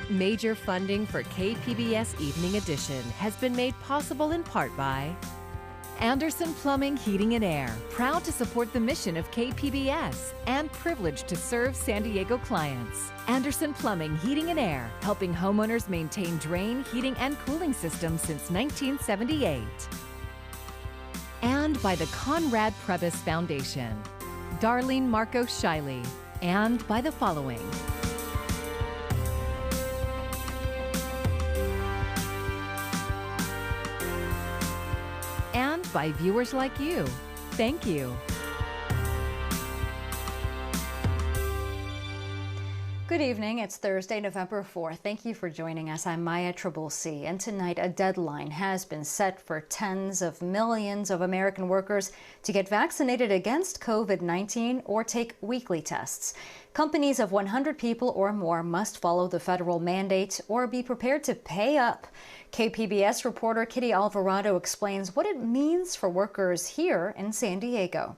Major funding for KPBS Evening Edition has been made possible in part by Anderson Plumbing, Heating and Air, proud to support the mission of KPBS and privileged to serve San Diego clients. Anderson Plumbing, Heating and Air, helping homeowners maintain drain, heating, and cooling systems since 1978. And by the Conrad Prebys Foundation, Darlene Marco Shiley, and by the following. And by viewers like you. Thank you. Good evening. It's Thursday, November 4th. Thank you for joining us. I'm Maya Trabulsi, and tonight a deadline has been set for tens of millions of American workers to get vaccinated against COVID-19 or take weekly tests. Companies of 100 people or more must follow the federal mandate or be prepared to pay up. KPBS reporter Kitty Alvarado explains what it means for workers here in San Diego.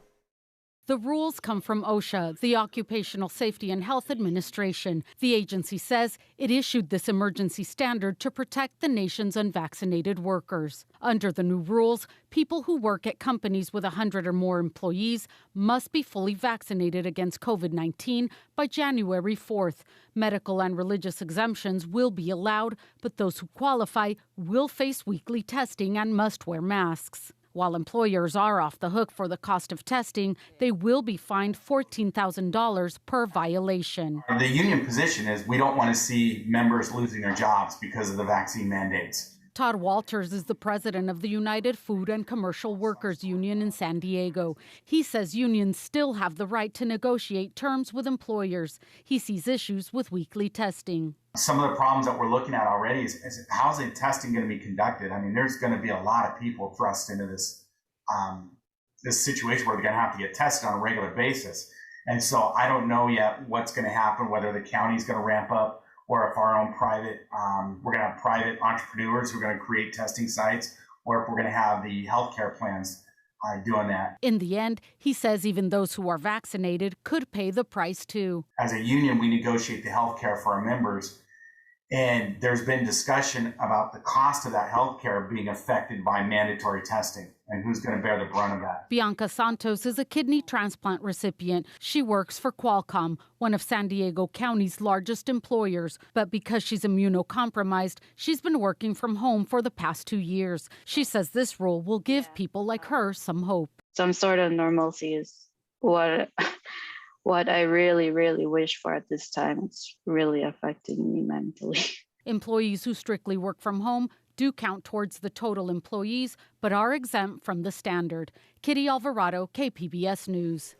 The rules come from OSHA, the Occupational Safety and Health Administration. The agency says it issued this emergency standard to protect the nation's unvaccinated workers. Under the new rules, people who work at companies with 100 or more employees must be fully vaccinated against COVID-19 by January 4th. Medical and religious exemptions will be allowed, but those who qualify will face weekly testing and must wear masks. While employers are off the hook for the cost of testing, they will be fined $14,000 per violation. The union position is we don't want to see members losing their jobs because of the vaccine mandates. Todd Walters is the president of the United Food and Commercial Workers Union in San Diego. He says unions still have the right to negotiate terms with employers. He sees issues with weekly testing. Some of the problems that we're looking at already is how's the testing going to be conducted? I mean, there's going to be a lot of people thrust into this situation where they're going to have to get tested on a regular basis. And so I don't know yet what's going to happen, whether the county's going to ramp up or if our own we're going to have private entrepreneurs who are going to create testing sites, or if we're going to have the healthcare plans doing that. In the end, he says even those who are vaccinated could pay the price too. As a union, we negotiate the healthcare for our members. And there's been discussion about the cost of that healthcare being affected by mandatory testing and who's going to bear the brunt of that. Bianca Santos is a kidney transplant recipient. She works for Qualcomm, one of San Diego County's largest employers. But because she's immunocompromised, she's been working from home for the past 2 years. She says this rule will give people like her some hope. Some sort of normalcy is what I really, really wish for at this time. It's really affecting me mentally. Employees who strictly work from home do count towards the total employees, but are exempt from the standard. Kitty Alvarado, KPBS News.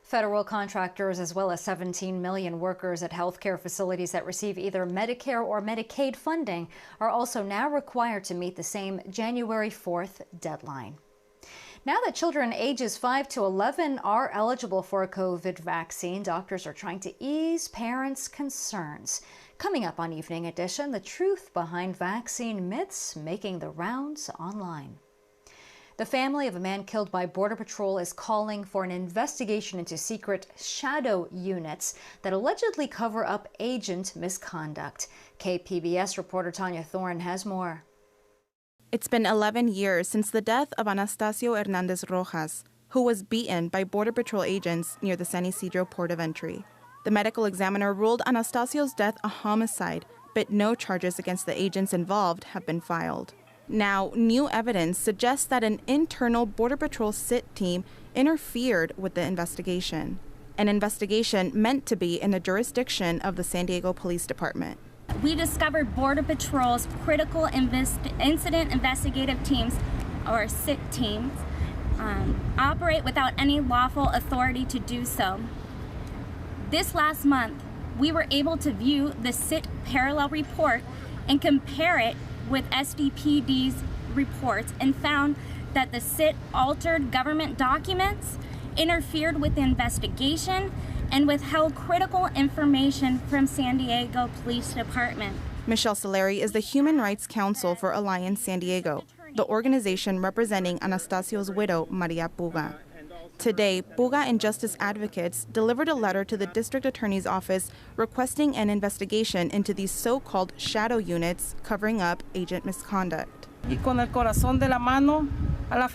Federal contractors, as well as 17 million workers at healthcare facilities that receive either Medicare or Medicaid funding, are also now required to meet the same January 4th deadline. Now that children ages 5 to 11 are eligible for a COVID vaccine, doctors are trying to ease parents' concerns. Coming up on Evening Edition, the truth behind vaccine myths making the rounds online. The family of a man killed by Border Patrol is calling for an investigation into secret shadow units that allegedly cover up agent misconduct. KPBS reporter Tanya Thorne has more. It's been 11 years since the death of Anastasio Hernandez Rojas, who was beaten by Border Patrol agents near the San Isidro port of entry. The medical examiner ruled Anastasio's death a homicide, but no charges against the agents involved have been filed. Now, new evidence suggests that an internal Border Patrol SIT team interfered with the investigation, an investigation meant to be in the jurisdiction of the San Diego Police Department. We discovered Border Patrol's critical incident investigative teams, or SIT teams, operate without any lawful authority to do so. This last month, we were able to view the SIT parallel report and compare it with SDPD's reports and found that the SIT altered government documents, interfered with the investigation, and withheld critical information from San Diego Police Department. Michelle Saleri is the Human Rights Counsel for Alliance San Diego, the organization representing Anastasio's widow, Maria Puga. Today, Buga and justice advocates delivered a letter to the district attorney's office requesting an investigation into these so-called shadow units covering up agent misconduct. Y con el corazón de la mano a la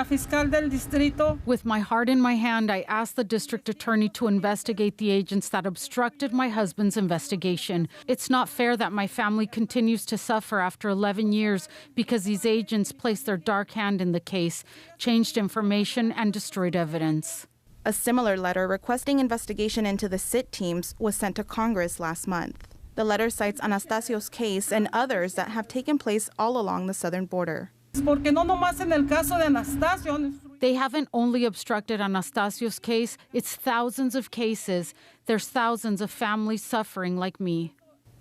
fiscal del distrito. With my heart in my hand, I asked the district attorney to investigate the agents that obstructed my husband's investigation. It's not fair that my family continues to suffer after 11 years because these agents placed their dark hand in the case, changed information, and destroyed evidence. A similar letter requesting investigation into the SIT teams was sent to Congress last month. The letter cites Anastasio's case and others that have taken place all along the southern border. They haven't only obstructed Anastasio's case, it's thousands of cases. There's thousands of families suffering like me.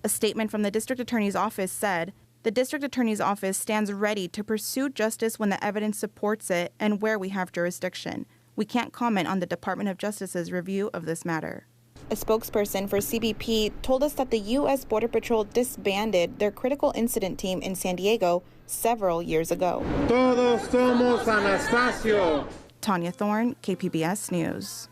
A statement from the district attorney's office said, the district attorney's office stands ready to pursue justice when the evidence supports it and where we have jurisdiction. We can't comment on the Department of Justice's review of this matter. A spokesperson for CBP told us that the U.S. Border Patrol disbanded their critical incident team in San Diego several years ago. Todos somos Anastasio. Tanya Thorne, KPBS News.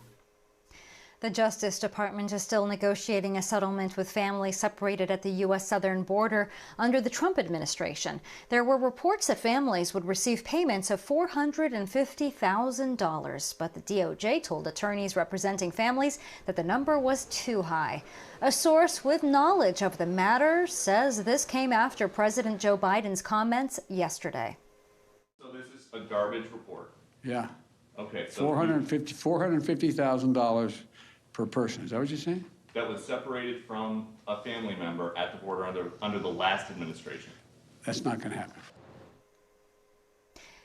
The Justice Department is still negotiating a settlement with families separated at the U.S. southern border under the Trump administration. There were reports that families would receive payments of $450,000, but the DOJ told attorneys representing families that the number was too high. A source with knowledge of the matter says this came after President Joe Biden's comments yesterday. So this is a garbage report? Yeah. Okay. So $450,000 per person. Is that what you're saying? That was separated from a family member at the border under the last administration. That's not going to happen.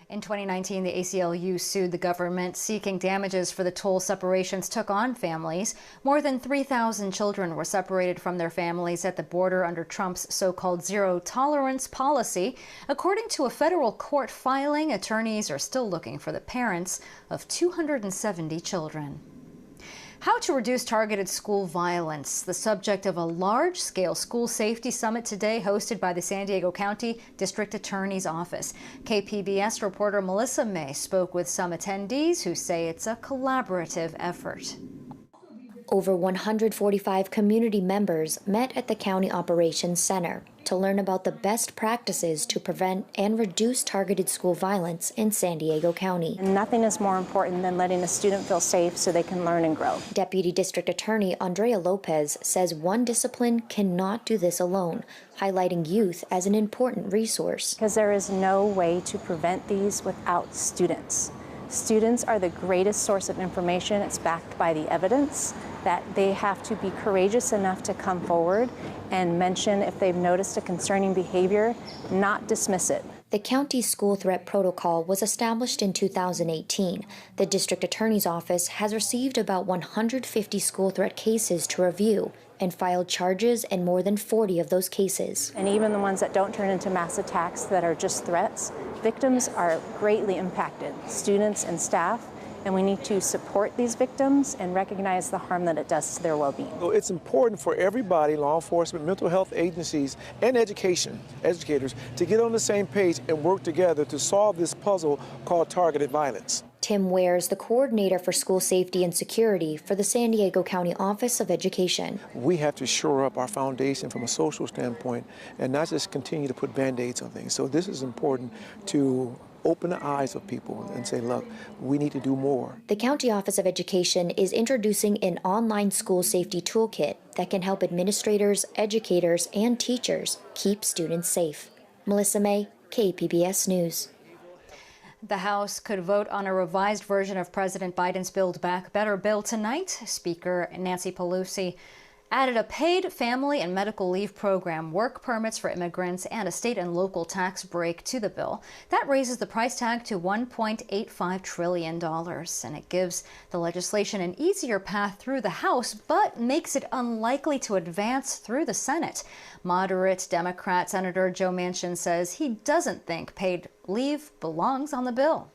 In 2019, the ACLU sued the government seeking damages for the toll separations took on families. More than 3,000 children were separated from their families at the border under Trump's so-called zero-tolerance policy. According to a federal court filing, attorneys are still looking for the parents of 270 children. How to reduce targeted school violence, the subject of a large-scale school safety summit today hosted by the San Diego County District Attorney's Office. KPBS reporter Melissa May spoke with some attendees who say it's a collaborative effort. Over 145 community members met at the County Operations Center to learn about the best practices to prevent and reduce targeted school violence in San Diego County. And nothing is more important than letting a student feel safe so they can learn and grow. Deputy District Attorney Andrea Lopez says one discipline cannot do this alone, highlighting youth as an important resource. Because there is no way to prevent these without students. Students are the greatest source of information. It's backed by the evidence that they have to be courageous enough to come forward and mention if they've noticed a concerning behavior, not dismiss it. The county school threat protocol was established in 2018. The district attorney's office has received about 150 school threat cases to review and filed charges in more than 40 of those cases. And even the ones that don't turn into mass attacks that are just threats, victims are greatly impacted, students and staff. And we need to support these victims and recognize the harm that it does to their well-being. It's important for everybody, law enforcement, mental health agencies, and educators, to get on the same page and work together to solve this puzzle called targeted violence. Tim Ware is the coordinator for school safety and security for the San Diego County Office of Education. We have to shore up our foundation from a social standpoint and not just continue to put Band-Aids on things. So this is important to open the eyes of people and say, look, we need to do more. The County Office of Education is introducing an online school safety toolkit that can help administrators, educators, and teachers keep students safe. Melissa May, KPBS News. The House could vote on a revised version of President Biden's Buildback Better bill tonight. Speaker Nancy Pelosi added a paid family and medical leave program, work permits for immigrants, and a state and local tax break to the bill. That raises the price tag to $1.85 trillion, and it gives the legislation an easier path through the House, but makes it unlikely to advance through the Senate. Moderate Democrat Senator Joe Manchin says he doesn't think paid leave belongs on the bill.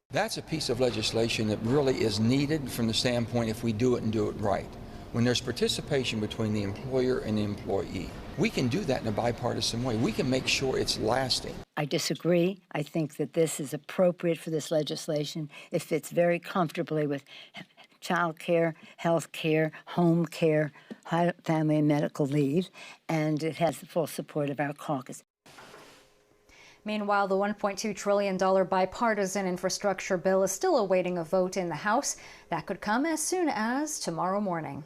That's a piece of legislation that really is needed from the standpoint if we do it and do it right. When there's participation between the employer and the employee. We can do that in a bipartisan way. We can make sure it's lasting. I disagree. I think that this is appropriate for this legislation. It fits very comfortably with child care, health care, home care, family and medical leave, and it has the full support of our caucus. Meanwhile, the $1.2 trillion bipartisan infrastructure bill is still awaiting a vote in the House. That could come as soon as tomorrow morning.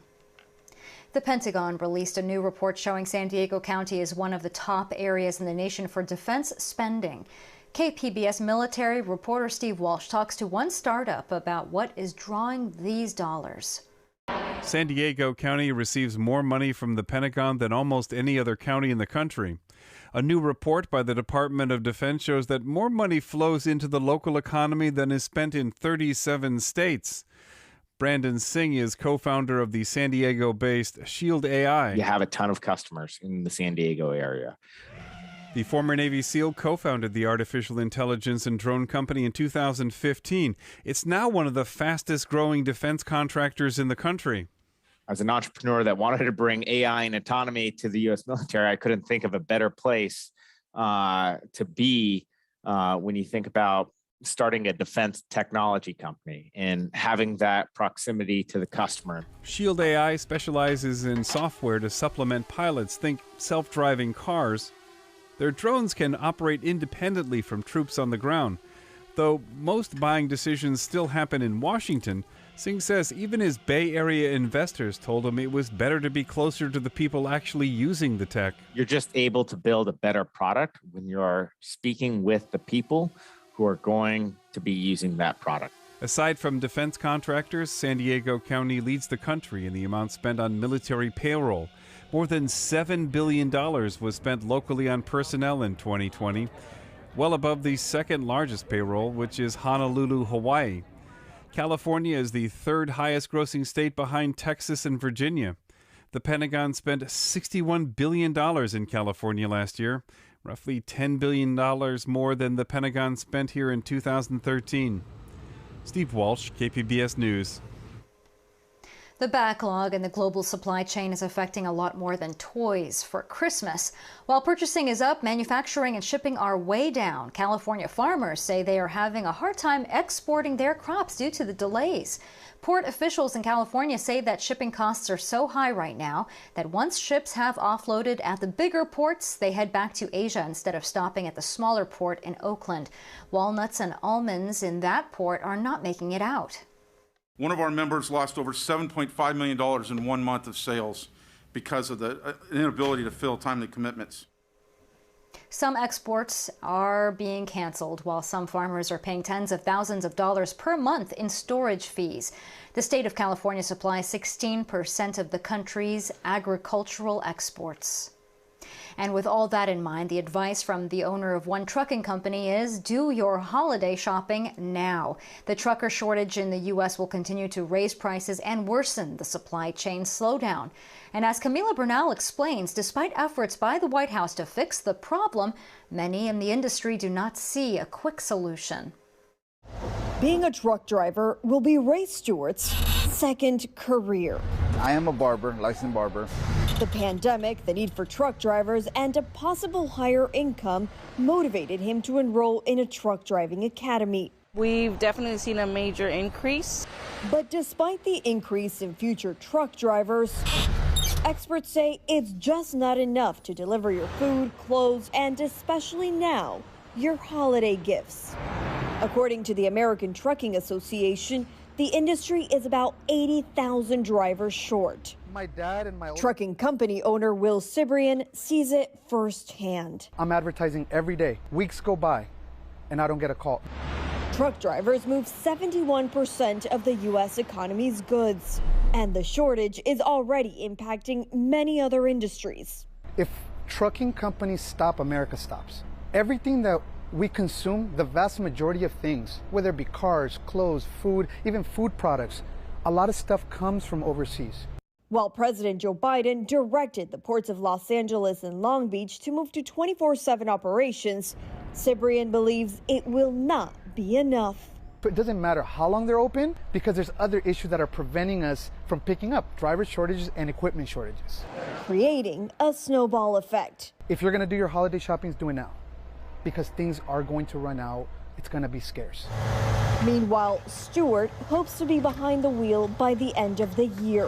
The Pentagon released a new report showing San Diego County is one of the top areas in the nation for defense spending. KPBS military reporter Steve Walsh talks to one startup about what is drawing these dollars. San Diego County receives more money from the Pentagon than almost any other county in the country. A new report by the Department of Defense shows that more money flows into the local economy than is spent in 37 states. Brandon Singh is co-founder of the San Diego-based Shield AI. You have a ton of customers in the San Diego area. The former Navy SEAL co-founded the artificial intelligence and drone company in 2015. It's now one of the fastest-growing defense contractors in the country. As an entrepreneur that wanted to bring AI and autonomy to the U.S. military, I couldn't think of a better place to be when you think about starting a defense technology company and having that proximity to the customer. Shield AI specializes in software to supplement pilots. Think self-driving cars. Their drones can operate independently from troops on the ground. Though most buying decisions still happen in Washington, Singh says even his Bay Area investors told him it was better to be closer to the people actually using the tech. You're just able to build a better product when you're speaking with the people who are going to be using that product. Aside from defense contractors, San Diego County leads the country in the amount spent on military payroll. More than $7 billion was spent locally on personnel in 2020, well above the second largest payroll, which is Honolulu, Hawaii. California is the third highest grossing state behind Texas and Virginia. The Pentagon spent $61 billion in California last year, roughly $10 billion more than the Pentagon spent here in 2013. Steve Walsh, KPBS News. The backlog in the global supply chain is affecting a lot more than toys for Christmas. While purchasing is up, manufacturing and shipping are way down. California farmers say they are having a hard time exporting their crops due to the delays. Port officials in California say that shipping costs are so high right now that once ships have offloaded at the bigger ports, they head back to Asia instead of stopping at the smaller port in Oakland. Walnuts and almonds in that port are not making it out. One of our members lost over $7.5 million in 1 month of sales because of the inability to fill timely commitments. Some exports are being canceled, while some farmers are paying tens of thousands of dollars per month in storage fees. The state of California supplies 16% of the country's agricultural exports. And with all that in mind, the advice from the owner of one trucking company is do your holiday shopping now. The trucker shortage in the U.S. will continue to raise prices and worsen the supply chain slowdown. And as Camila Bernal explains, despite efforts by the White House to fix the problem, many in the industry do not see a quick solution. Being a truck driver will be Ray Stewart's second career. I am a barber, licensed barber. The pandemic, the need for truck drivers, and a possible higher income motivated him to enroll in a truck driving academy. We've definitely seen a major increase. But despite the increase in future truck drivers, experts say it's just not enough to deliver your food, clothes, and especially now, your holiday gifts. According to the American Trucking Association, the industry is about 80,000 drivers short. My dad and my trucking company owner Will Cibrian sees it firsthand. I'm advertising every day. Weeks go by and I don't get a call. Truck drivers move 71% of the U.S. economy's goods, and the shortage is already impacting many other industries. If trucking companies stop, America stops. Everything that we consume, the vast majority of things, whether it be cars, clothes, food, even food products, a lot of stuff comes from overseas. While President Joe Biden directed the ports of Los Angeles and Long Beach to move to 24/7 operations, Cibrian believes it will not be enough. It doesn't matter how long they're open because there's other issues that are preventing us from picking up: driver shortages and equipment shortages. Creating a snowball effect. If you're gonna do your holiday shopping, do it now because things are going to run out. It's gonna be scarce. Meanwhile, Stewart hopes to be behind the wheel by the end of the year.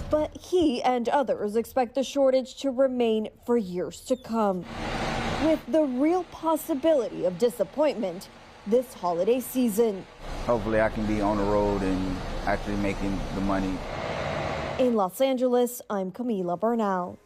But he and others expect the shortage to remain for years to come, with the real possibility of disappointment this holiday season. Hopefully I can be on the road and actually making the money. In Los Angeles, I'm Camila Bernal.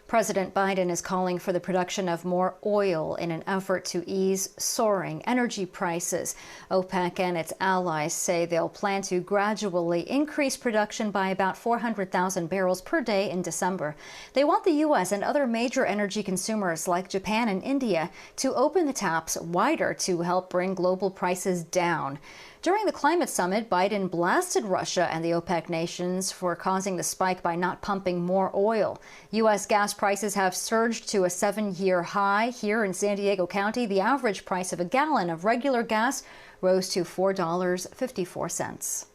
President Biden is calling for the production of more oil in an effort to ease soaring energy prices. OPEC and its allies say they'll plan to gradually increase production by about 400,000 barrels per day in December. They want the U.S. and other major energy consumers like Japan and India to open the taps wider to help bring global prices down. During the climate summit, Biden blasted Russia and the OPEC nations for causing the spike by not pumping more oil. U.S. gas prices have surged to a 7-year high. Here in San Diego County, the average price of a gallon of regular gas rose to $4.54.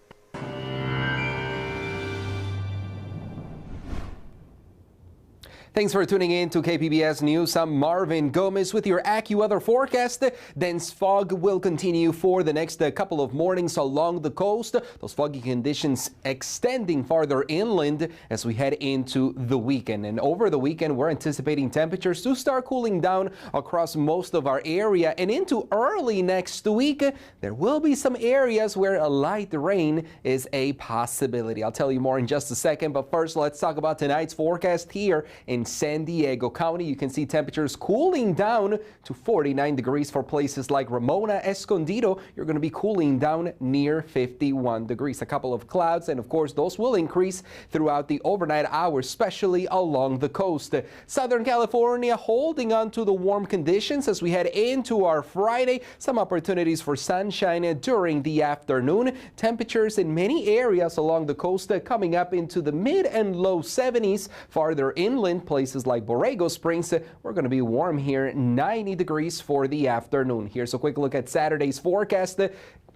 Thanks for tuning in to KPBS News. I'm Marvin Gomez with your AccuWeather forecast. Dense fog will continue for the next couple of mornings along the coast. Those foggy conditions extending farther inland as we head into the weekend. And over the weekend, we're anticipating temperatures to start cooling down across most of our area. And into early next week, there will be some areas where a light rain is a possibility. I'll tell you more in just a second. But first, let's talk about tonight's forecast here in San Diego County. You can see temperatures cooling down to 49 degrees for places like Ramona, Escondido. You're going to be cooling down near 51 degrees. A couple of clouds, and of course, those will increase throughout the overnight hours, especially along the coast. Southern California holding on to the warm conditions as we head into our Friday. Some opportunities for sunshine during the afternoon. Temperatures in many areas along the coast coming up into the mid and low 70s. Farther inland, places like Borrego Springs, we're going to be warm here, 90 degrees for the afternoon. Here's a quick look at Saturday's forecast.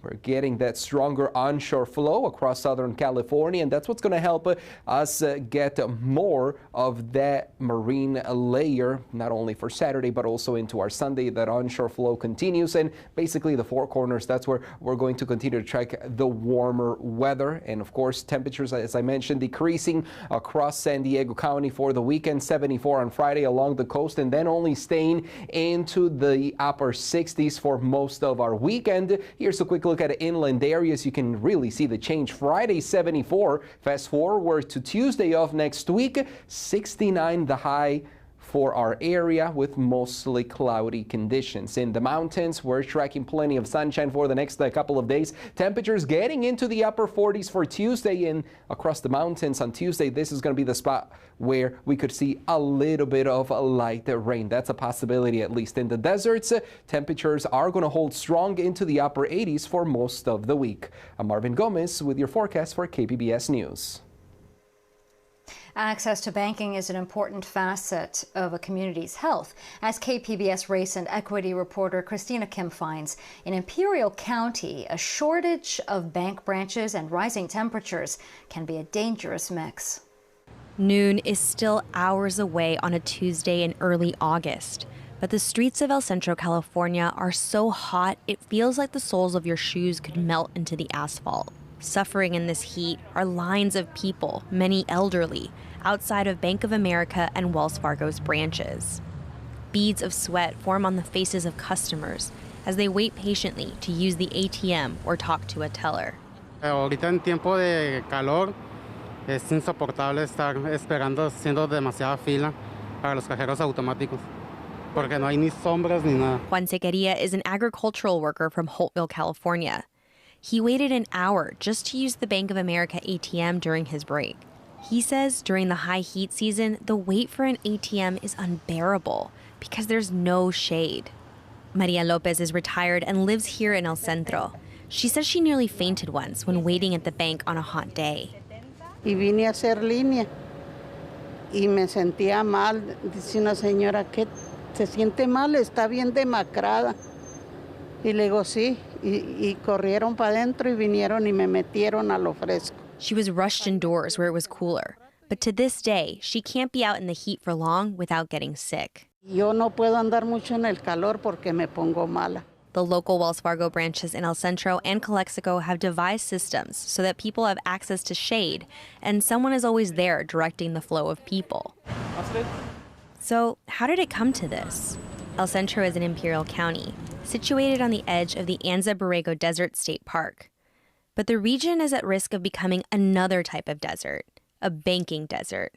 We're getting that stronger onshore flow across Southern California, and that's what's going to help us get more of that marine layer, not only for Saturday, but also into our Sunday. That onshore flow continues, and basically the Four Corners, that's where we're going to continue to track the warmer weather. And of course, temperatures, as I mentioned, decreasing across San Diego County for the weekend, 74 on Friday along the coast, and then only staying into the upper 60s for most of our weekend. Here's a quick look at inland areas. You can really see the change. Friday 74, fast forward to Tuesday of next week, 69 the high for our area with mostly cloudy conditions. In the mountains, we're tracking plenty of sunshine for the next couple of days. Temperatures getting into the upper 40s for Tuesday, and across the mountains on Tuesday, this is going to be the spot where we could see a little bit of light rain. That's a possibility, at least. In the deserts, temperatures are going to hold strong into the upper 80s for most of the week. I'm Marvin Gomez with your forecast for KPBS News. Access to banking is an important facet of a community's health, as KPBS race and equity reporter Christina Kim finds. In Imperial County, a shortage of bank branches and rising temperatures can be a dangerous mix. Noon is still hours away on a Tuesday in early August, but the streets of El Centro, California are so hot it feels like the soles of your shoes could melt into the asphalt. Suffering in this heat are lines of people, many elderly, outside of Bank of America and Wells Fargo's branches. Beads of sweat form on the faces of customers as they wait patiently to use the ATM or talk to a teller. Ahorita en tiempo de calor es insoportable estar esperando, siendo demasiada fila para los cajeros automáticos, porque no hay ni sombras ni nada. Juan Sequeria is an agricultural worker from Holtville, California. He waited an hour just to use the Bank of America ATM during his break. He says during the high heat season, the wait for an ATM is unbearable because there's no shade. Maria Lopez is retired and lives here in El Centro. She says she nearly fainted once when waiting at the bank on a hot day. Y vine a hacer línea y me sentía mal. Dice una señora que se siente mal, está bien demacrada. Y le digo sí, y corrieron para adentro y vinieron y me metieron a lo fresco. She was rushed indoors where it was cooler. But to this day, she can't be out in the heat for long without getting sick. Yo no puedo andar mucho en el calor porque me pongo mala. The local Wells Fargo branches in El Centro and Calexico have devised systems so that people have access to shade, and someone is always there directing the flow of people. So, how did it come to this? El Centro is in Imperial County, situated on the edge of the Anza Borrego Desert State Park. But the region is at risk of becoming another type of desert, a banking desert.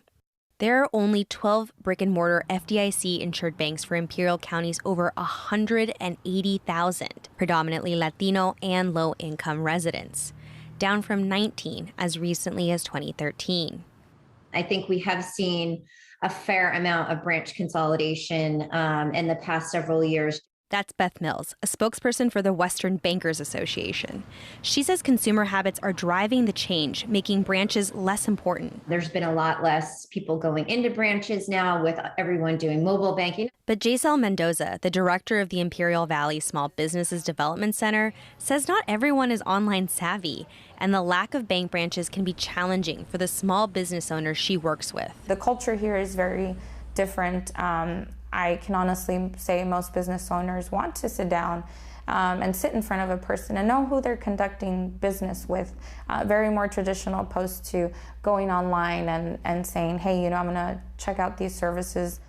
There are only 12 brick-and-mortar FDIC-insured banks for Imperial County's over 180,000, predominantly Latino and low-income residents, down from 19 as recently as 2013. I think we have seen a fair amount of branch consolidation in the past several years. That's Beth Mills, a spokesperson for the Western Bankers Association. She says consumer habits are driving the change, making branches less important. There's been a lot less people going into branches now with everyone doing mobile banking. But Jaisel Mendoza, the director of the Imperial Valley Small Businesses Development Center, says not everyone is online savvy, and the lack of bank branches can be challenging for the small business owners she works with. The culture here is very different. I can honestly say most business owners want to sit down and sit in front of a person and know who they're conducting business with. Very more traditional opposed to going online and saying, hey, you know, I'm gonna check out these services.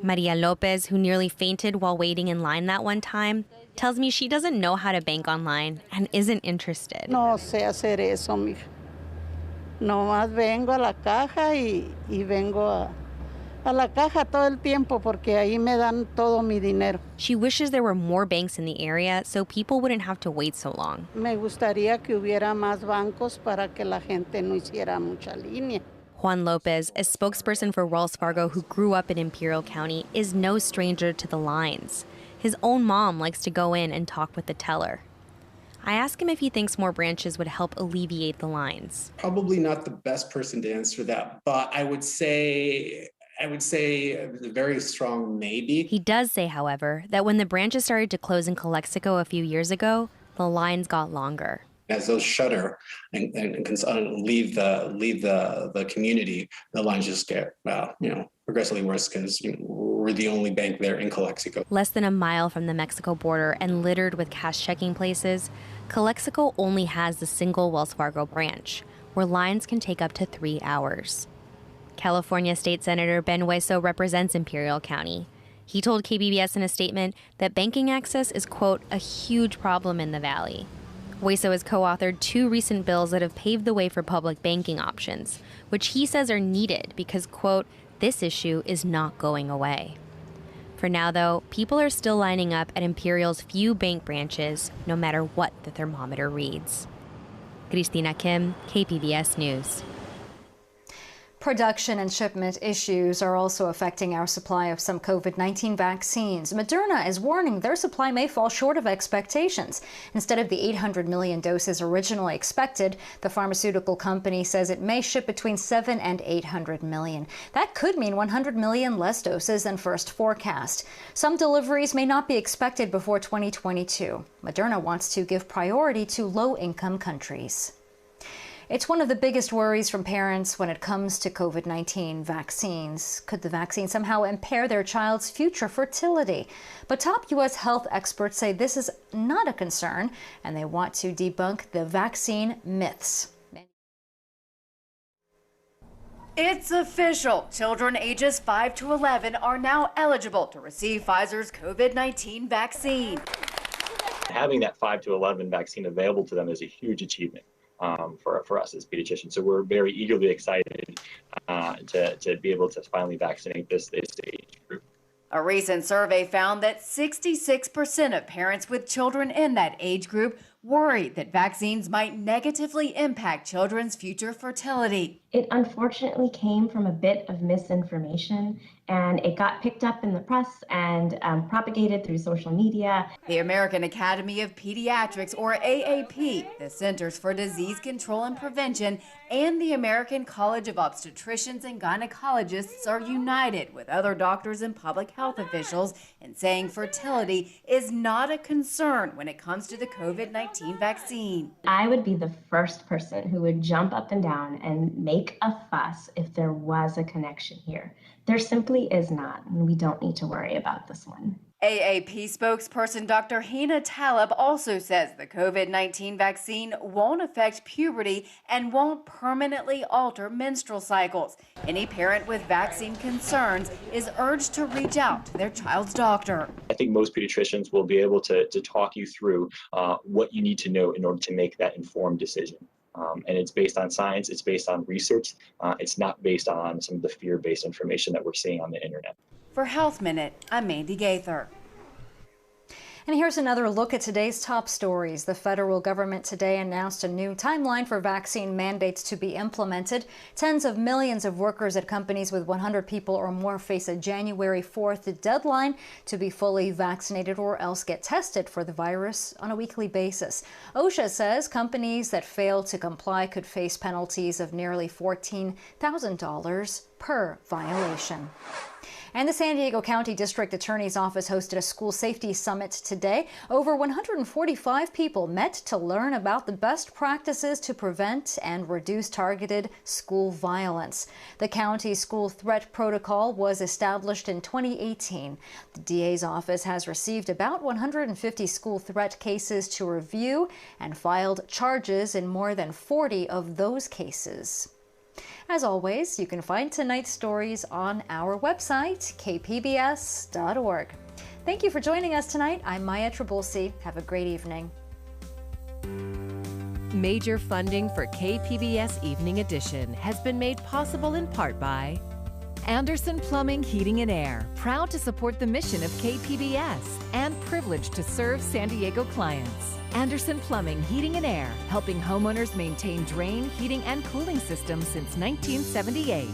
Maria Lopez, who nearly fainted while waiting in line that one time, tells me she doesn't know how to bank online and isn't interested. No sé hacer eso, mija. Nomás vengo a la caja y vengo a la caja todo el tiempo porque ahí me dan todo mi dinero. She wishes there were more banks in the area so people wouldn't have to wait so long. Me gustaría que hubiera más bancos para que la gente no hiciera mucha línea. Juan Lopez, a spokesperson for Wells Fargo who grew up in Imperial County, is no stranger to the lines. His own mom likes to go in and talk with the teller. I ask him if he thinks more branches would help alleviate the lines. Probably not the best person to answer that, but I would say a very strong maybe. He does say, however, that when the branches started to close in Calexico a few years ago, the lines got longer. As those shutter and leave the community, the lines just get progressively worse because we're the only bank there in Calexico. Less than a mile from the Mexico border and littered with cash checking places, Calexico only has the single Wells Fargo branch, where lines can take up to 3 hours. California State Senator Ben Hueso represents Imperial County. He told KPBS in a statement that banking access is, quote, a huge problem in the valley. Hueso has co-authored 2 recent bills that have paved the way for public banking options, which he says are needed because, quote, this issue is not going away. For now, though, people are still lining up at Imperial's few bank branches, no matter what the thermometer reads. Cristina Kim, KPBS News. Production and shipment issues are also affecting our supply of some COVID-19 vaccines. Moderna is warning their supply may fall short of expectations. Instead of the 800 million doses originally expected, the pharmaceutical company says it may ship between 7 and 800 million. That could mean 100 million less doses than first forecast. Some deliveries may not be expected before 2022. Moderna wants to give priority to low-income countries. It's one of the biggest worries from parents when it comes to COVID-19 vaccines. Could the vaccine somehow impair their child's future fertility? But top U.S. health experts say this is not a concern, and they want to debunk the vaccine myths. It's official. Children ages 5 to 11 are now eligible to receive Pfizer's COVID-19 vaccine. Having that 5 to 11 vaccine available to them is a huge achievement. For us as pediatricians. So we're very eagerly excited to be able to finally vaccinate this age group. A recent survey found that 66% of parents with children in that age group worry that vaccines might negatively impact children's future fertility. It unfortunately came from a bit of misinformation and it got picked up in the press and propagated through social media. The American Academy of Pediatrics, or AAP, the Centers for Disease Control and Prevention, and the American College of Obstetricians and Gynecologists are united with other doctors and public health officials in saying fertility is not a concern when it comes to the COVID-19 vaccine. I would be the first person who would jump up and down and make a fuss if there was a connection here. There simply is not, and we don't need to worry about this one. AAP spokesperson Dr. Hina Talib also says the COVID-19 vaccine won't affect puberty and won't permanently alter menstrual cycles. Any parent with vaccine concerns is urged to reach out to their child's doctor. I think most pediatricians will be able to talk you through what you need to know in order to make that informed decision. And it's based on science, it's based on research, it's not based on some of the fear-based information that we're seeing on the internet. For Health Minute, I'm Mandy Gaither. And here's another look at today's top stories. The federal government today announced a new timeline for vaccine mandates to be implemented. Tens of millions of workers at companies with 100 people or more face a January 4th deadline to be fully vaccinated or else get tested for the virus on a weekly basis. OSHA says companies that fail to comply could face penalties of nearly $14,000 per violation. And the San Diego County District Attorney's Office hosted a school safety summit today. Over 145 people met to learn about the best practices to prevent and reduce targeted school violence. The county school threat protocol was established in 2018. The DA's office has received about 150 school threat cases to review and filed charges in more than 40 of those cases. As always, you can find tonight's stories on our website, kpbs.org. Thank you for joining us tonight. I'm Maya Trabulsi. Have a great evening. Major funding for KPBS Evening Edition has been made possible in part by Anderson Plumbing, Heating and Air, proud to support the mission of KPBS and privileged to serve San Diego clients. Anderson Plumbing, Heating and Air, helping homeowners maintain drain, heating, and cooling systems since 1978.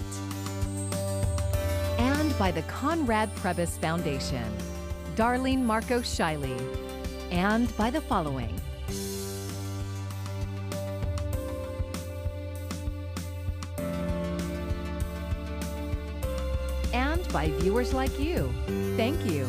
And by the Conrad Prebys Foundation, Darlene Marco Shiley. And by the following. And by viewers like you. Thank you.